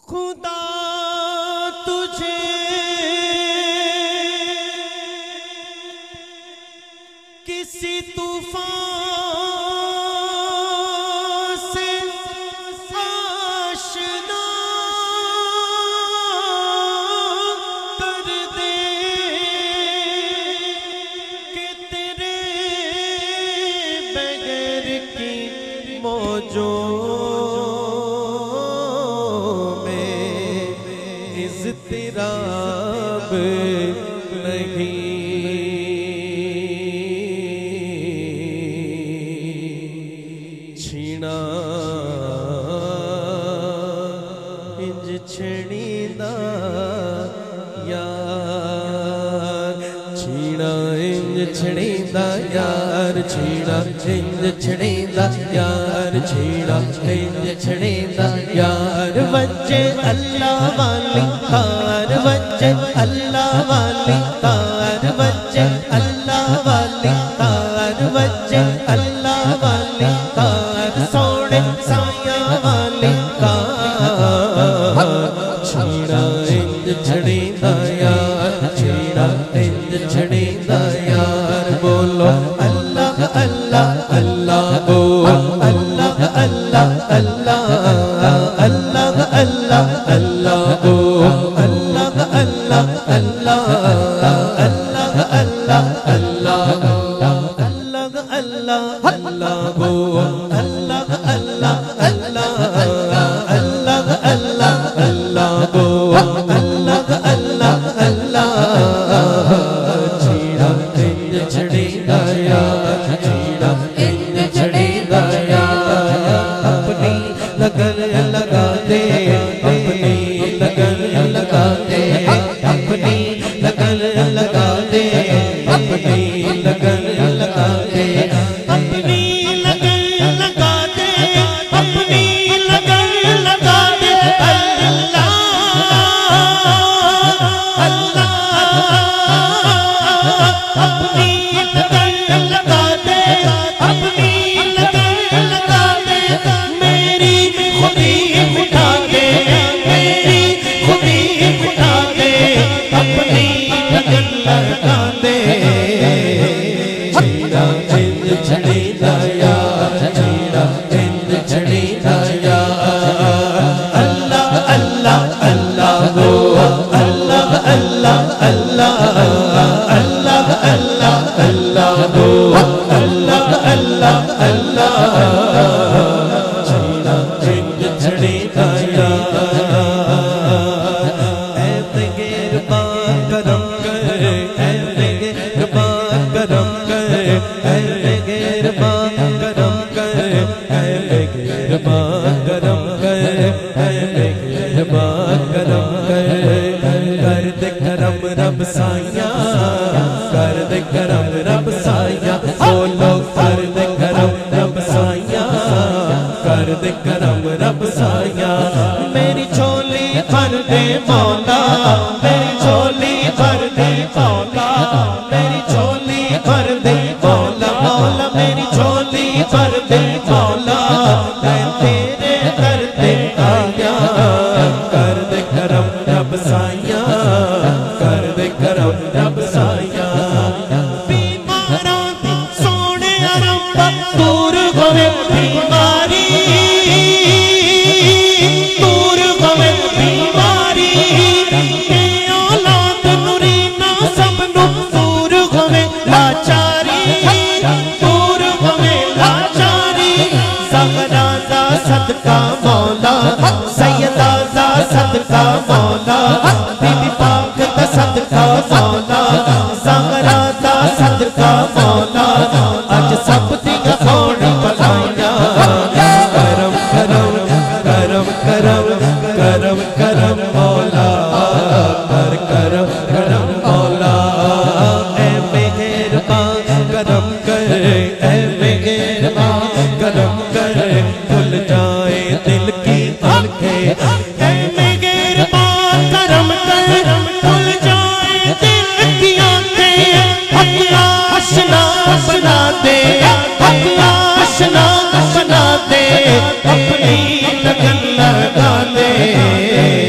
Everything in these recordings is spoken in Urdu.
خدا تجھے کسی طوفان سے آشنا کر دے کہ تیرے بغیر کی موجوں اضطراب نہیں چھینا انج چھڑی دا یار چھینا انج چھڑی دا یار چھینا انج چھڑی دا یار چھینا انج چھڑی دا یار وجہ اللہ والی تار وجہ اللہ والی تار وجہ اللہ والی تار وجہ اللہ والی تار سونے سایہ والی تار چھیڑا انج چھڑی دا یار چھیڑا انج چھڑی دا یار بولو اللہ اللہ اللہ بولو اللہ اللہ اللہ اللہ اللہ اللہ بولو اللہ اللہ اللہ اللہ اللہ اللہ اللہ اللہ اللہ بولو اللہ اللہ اللہ اللہ اللہ اللہ بولو اللہ اللہ اللہ چھیڑا انج چھڑی دا یار چھیڑا انج چھڑی دا یار اپنی لگن لگا دے اپنی لگن لگا دے اپنی لگن لگا دے اپنی لگن لگا دے اپنی لگن لگا دے اپنی لگن لگا دے اللہ اللہ اپنی لگن لگا دے اپنی لگن لگا دے میری خودی مٹا دے میری خودی مٹا دے اپنی لگن لگا دے چھیڑا انج چھڑی دا یار چھیڑا انج چھڑی دا یار اللہ اللہ اللہ ہو اللہ اللہ اللہ اللہ اللہ اللہ ہو اللہ اللہ اللہ چھیڑا انج چھڑی دا یار اے مہربان کرم کر اے مہربان کرم کر اے مہربان کرم کر اے مہربان کرم کر اے مہربان کرم کر کر دے کرم رب سایاں کر دے کرم رب سایاں بولو کر دے کرم رب سایاں کر دے کرم رب سایاں میری چولی بھر دے مولا میری چولی بھر دے مولا میری چولی بھر دے مولا مولا میری چولی بھر دے مولا میں تیرے در دے آیا کر دے کرم رب سایاں کر دے کرم رب سایاں بیماراں دی سونے رب دور ہوے بیماری دور ہوے بیماری اے اولاد نوری نا سب نو دور ہوے لاچاری دور ہوے لاچاری زہرا دا صدقہ مولا سیدہ دا صدقہ مولا بی بی پاک دا صدقہ مولا زہرا دا صدقہ مولا اج سب دیاں تھوڑی بلائیاں کرم کرم کرم کرم کرم کرم مولا کر کرم کرم مولا اے مہربان کرم کر اے مہربان کرم کر کھل جائے دل کی آنکھیں اے مہربان کرم کر کھل جائے دل کی آنکھیں اپنا آشنا بنا دے اپنا آشنا بنا دے اپنی لگن لگا دے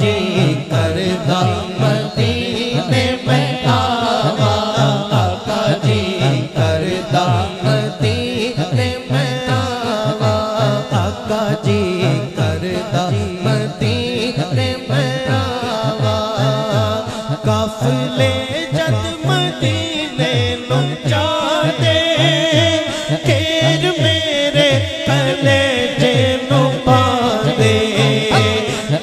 جی کرتا مدینے میں آوا آقا جی کرتا مدینے میں آوا آقا جی کرتا مدینے میں آوا قافلے جد مدینے نو جاتے کیر میرے کلیجے نو پاندے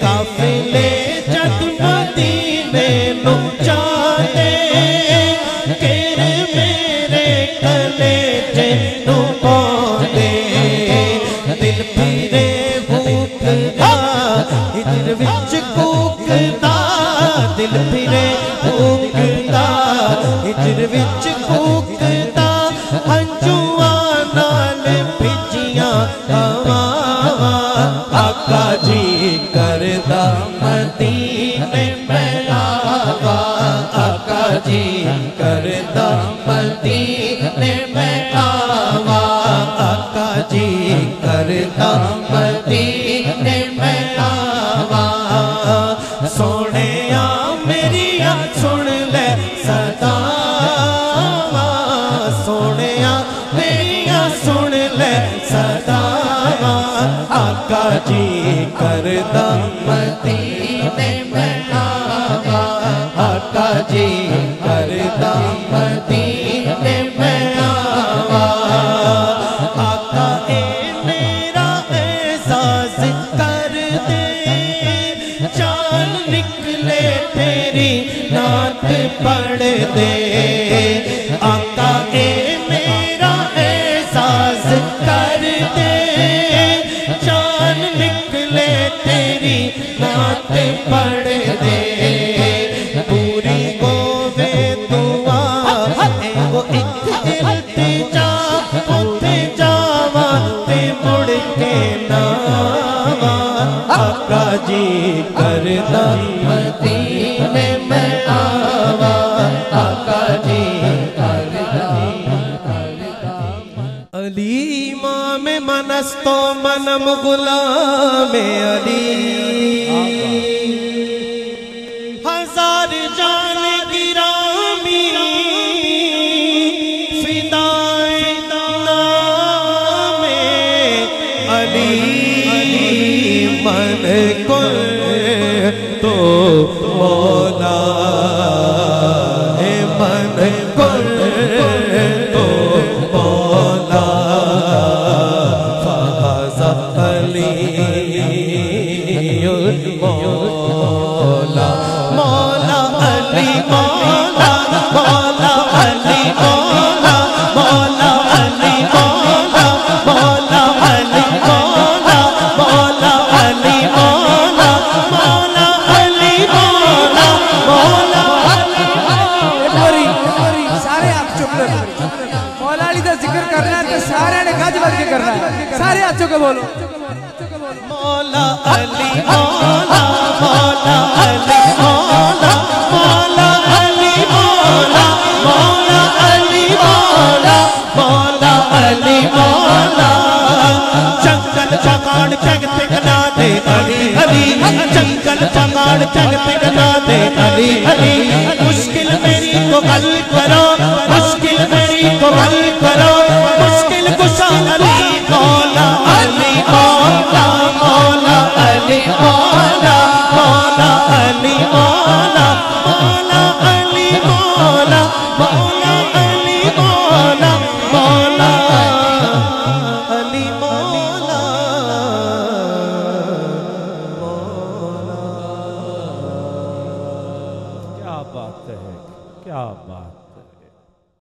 قافلے جد مدینے نو جاتے کیر میرے کلیجے نو پاندے دل پھرے بھوکدا ادھر وچ کوکدا دل پھرے بھوکدا ادھر وچ کوکدا ہنجواں نال بھجیاں ہواواں آقا جی کردا مدینے میں آوا آقا جی کردا مدینے میں آوا آقا جی کردا مدینے میں آوا سونیا میریاں سن لے صداواں سونیا میریاں سن لے صداواں آقا جی کردا مدینے میں آوا آقا جی کردا مدینے میں آوا آقا اے میرا احساس کر دے چال نکلے تیری نعت پڑھ دے آقا اے میرا احساس کر دے چال نکلے تیری نعت پڑھ دے پوری ہووے دعا اے وہ ایک التجا اتے جاواں تے مڑ کے نہ آواں آقا جی کردا مدینے میں آوا آقا جی کردا علی امام منستو منم غلام علی ہزار جان گرامی فدائے نام علی من کل تو مولا ہے من کل تو مولا فہذا علی مولا مولا علی مولا مولا علی مولا مولا علی مولا مولا علی مولا مولا علی مولا مولا علی مولا مولا سارے آپ چپ کر مولا علی دا ذکر کرنا ہے تو سارے نے گھج بڑھ کے کرنا ہے سارے ہاتھوں کو بولو مولا علی مولا مولا علی مولا مولا علی مولا مولا علی مولا مولا علی مولا چنگل چکاڑ چگتے گنا دے علی علی چنگل چکاڑ چگتے گنا دے علی علی مشکل میری کو حل کرو مشکل میری کو حل کرو